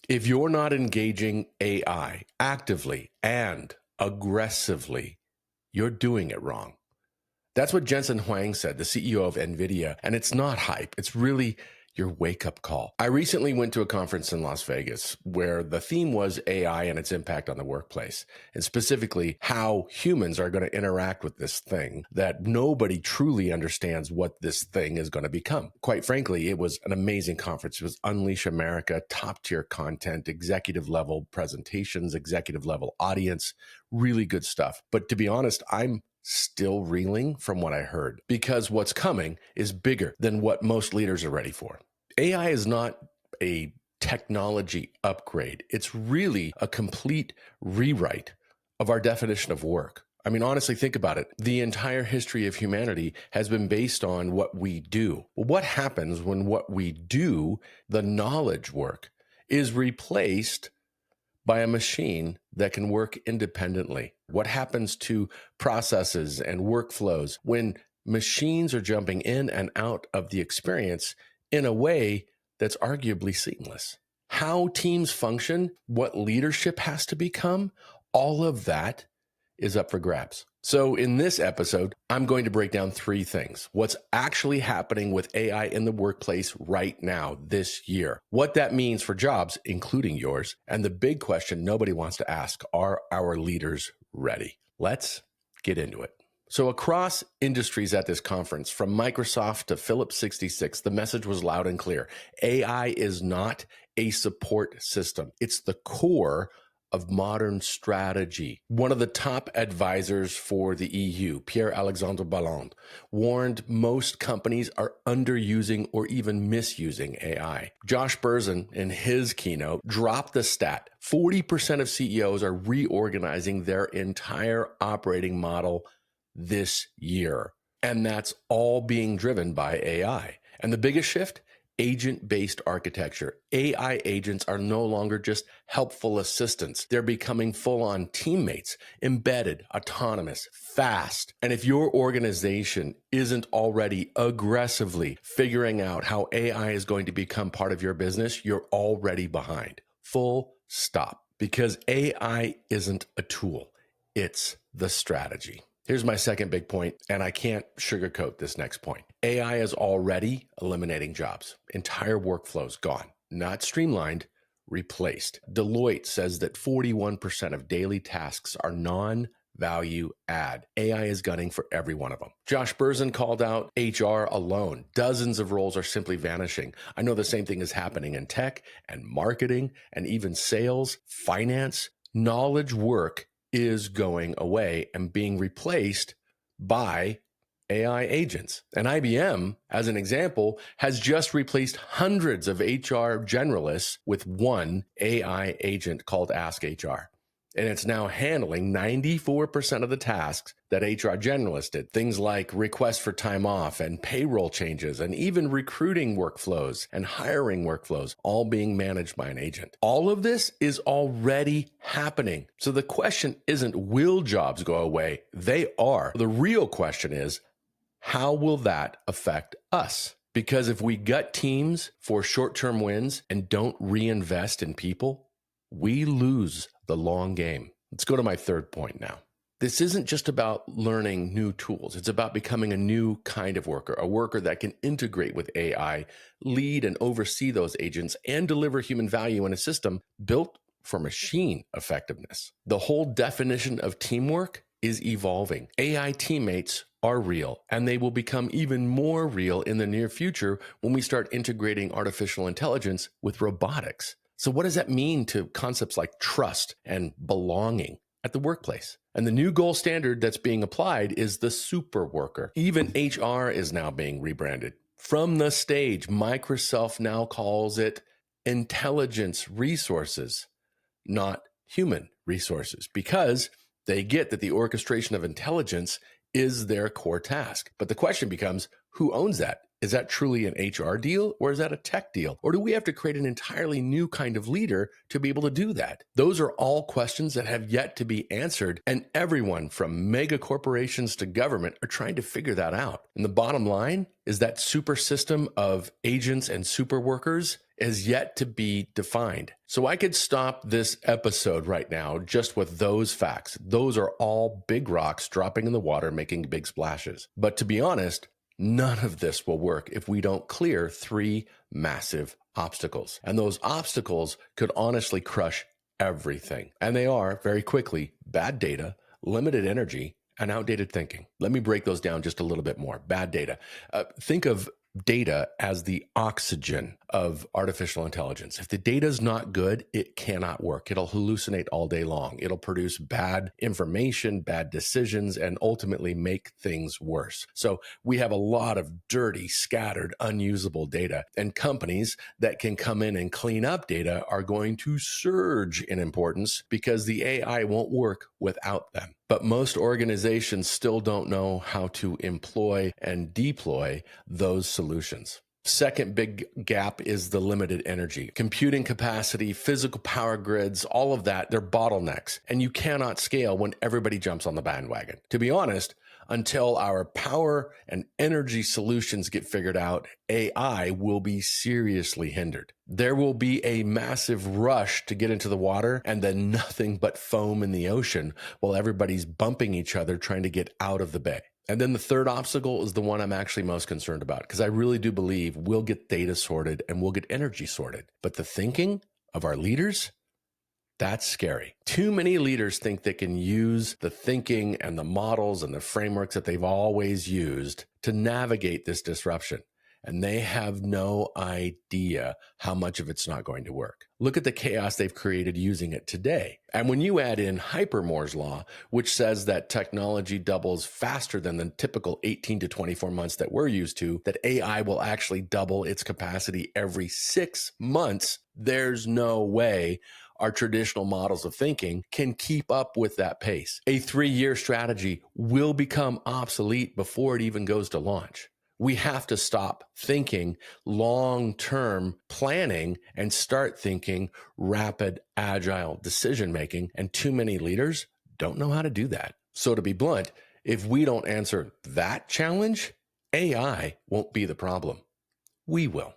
If you're not engaging AI actively and aggressively, you're doing it wrong. That's what Jensen Huang said, the CEO of NVIDIA. And it's not hype. It's really your wake-up call. I recently went to a conference in Las Vegas where the theme was AI and its impact on the workplace, and specifically how humans are going to interact with this thing that nobody truly understands what this thing is going to become. Quite frankly, it was an amazing conference. It was Unleash America, top-tier content, executive-level presentations, executive-level audience, really good stuff. But to be honest, I'm still reeling from what I heard, because what's coming is bigger than what most leaders are ready for. AI is not a technology upgrade. It's really a complete rewrite of our definition of work. I mean, honestly, think about it. The entire history of humanity has been based on what we do. What happens when what we do, the knowledge work, is replaced by a machine that can work independently? What happens to processes and workflows when machines are jumping in and out of the experience in a way that's arguably seamless? How teams function, what leadership has to become, all of that is up for grabs. So in this episode, I'm going to break down three things. What's actually happening with AI in the workplace right now, this year. What that means for jobs, including yours. And the big question nobody wants to ask, are our leaders ready? Let's get into it. So across industries at this conference, from Microsoft to Phillips 66, the message was loud and clear. AI is not a support system. It's the core of modern strategy. One of the top advisors for the EU, Pierre-Alexandre Balland, warned most companies are underusing or even misusing AI. Josh Berzin, in his keynote, dropped the stat. 40% of CEOs are reorganizing their entire operating model this year. And that's all being driven by AI. And the biggest shift? Agent-based architecture. AI agents are no longer just helpful assistants. They're becoming full-on teammates, embedded, autonomous, fast. And if your organization isn't already aggressively figuring out how AI is going to become part of your business, you're already behind. Full stop. Because AI isn't a tool. It's the strategy. Here's my second big point, and I can't sugarcoat this next point. AI is already eliminating jobs. Entire workflows gone, not streamlined, replaced. Deloitte says that 41% of daily tasks are non-value add. AI is gunning for every one of them. Josh Berzin called out HR alone. Dozens of roles are simply vanishing. I know the same thing is happening in tech and marketing and even sales, finance. Knowledge work is going away and being replaced by AI agents. And IBM, as an example, has just replaced hundreds of HR generalists with one AI agent called Ask HR. And it's now handling 94% of the tasks that HR generalists did. Things like requests for time off and payroll changes and even recruiting workflows and hiring workflows, all being managed by an agent. All of this is already happening. So the question isn't, will jobs go away? They are. The real question is, how will that affect us? Because if we gut teams for short-term wins and don't reinvest in people, we lose the long game. Let's go to my third point now. This isn't just about learning new tools. It's about becoming a new kind of worker, a worker that can integrate with AI, lead and oversee those agents, and deliver human value in a system built for machine effectiveness. The whole definition of teamwork is evolving. AI teammates are real, and they will become even more real in the near future when we start integrating artificial intelligence with robotics. So what does that mean to concepts like trust and belonging at the workplace? And the new gold standard that's being applied is the SuperWorker. Even HR is now being rebranded. From the stage, Microsoft now calls it intelligence resources, not human resources, because they get that the orchestration of intelligence is their core task. But the question becomes, who owns that? Is that truly an HR deal, or is that a tech deal? Or do we have to create an entirely new kind of leader to be able to do that? Those are all questions that have yet to be answered, and everyone from mega corporations to government are trying to figure that out. And the bottom line is that super system of agents and super workers is yet to be defined. So I could stop this episode right now just with those facts. Those are all big rocks dropping in the water, making big splashes. But to be honest, none of this will work if we don't clear 3 massive obstacles. And those obstacles could honestly crush everything. And they are, very quickly, bad data, limited energy, and outdated thinking. Let me break those down just a little bit more. Bad data. Think of data as the oxygen of artificial intelligence. If the data is not good, it cannot work. It'll hallucinate all day long. It'll produce bad information, bad decisions, and ultimately make things worse. So we have a lot of dirty, scattered, unusable data, and companies that can come in and clean up data are going to surge in importance because the AI won't work without them. But most organizations still don't know how to employ and deploy those solutions. Second big gap is the limited energy. Computing capacity, physical power grids, all of that, they're bottlenecks. And you cannot scale when everybody jumps on the bandwagon. To be honest, until our power and energy solutions get figured out, AI will be seriously hindered. There will be a massive rush to get into the water and then nothing but foam in the ocean while everybody's bumping each other trying to get out of the bay. And then the third obstacle is the one I'm actually most concerned about because I really do believe we'll get data sorted and we'll get energy sorted. But the thinking of our leaders, that's scary. Too many leaders think they can use the thinking and the models and the frameworks that they've always used to navigate this disruption. And they have no idea how much of it's not going to work. Look at the chaos they've created using it today. And when you add in Moore's law, which says that technology doubles faster than the typical 18 to 24 months that we're used to, that AI will actually double its capacity every 6 months, there's no way our traditional models of thinking can keep up with that pace. A 3-year strategy will become obsolete before it even goes to launch. We have to stop thinking long-term planning and start thinking rapid, agile decision-making. And too many leaders don't know how to do that. So to be blunt, if we don't answer that challenge, AI won't be the problem. We will.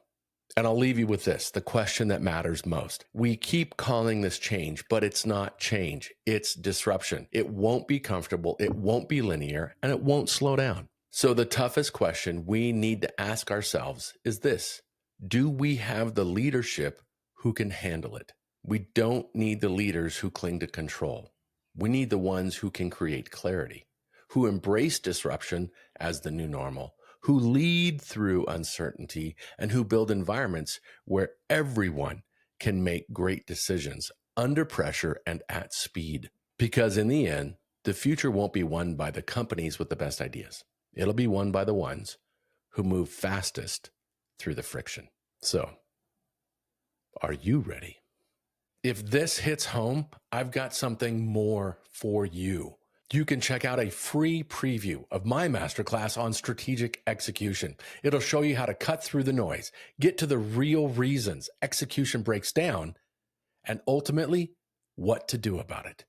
And I'll leave you with this, the question that matters most. We keep calling this change, but it's not change. It's disruption. It won't be comfortable, it won't be linear, and it won't slow down. So the toughest question we need to ask ourselves is this: do we have the leadership who can handle it? We don't need the leaders who cling to control. We need the ones who can create clarity, who embrace disruption as the new normal, who lead through uncertainty, and who build environments where everyone can make great decisions under pressure and at speed. Because in the end, the future won't be won by the companies with the best ideas. It'll be won by the ones who move fastest through the friction. So, are you ready? If this hits home, I've got something more for you. You can check out a free preview of my masterclass on strategic execution. It'll show you how to cut through the noise, get to the real reasons execution breaks down, and ultimately, what to do about it.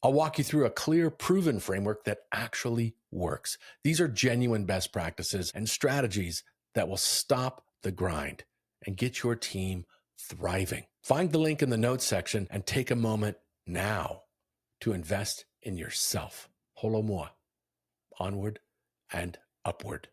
I'll walk you through a clear, proven framework that actually works. These are genuine best practices and strategies that will stop the grind and get your team thriving. Find the link in the notes section and take a moment now to invest in yourself. Holo moa. Onward and upward.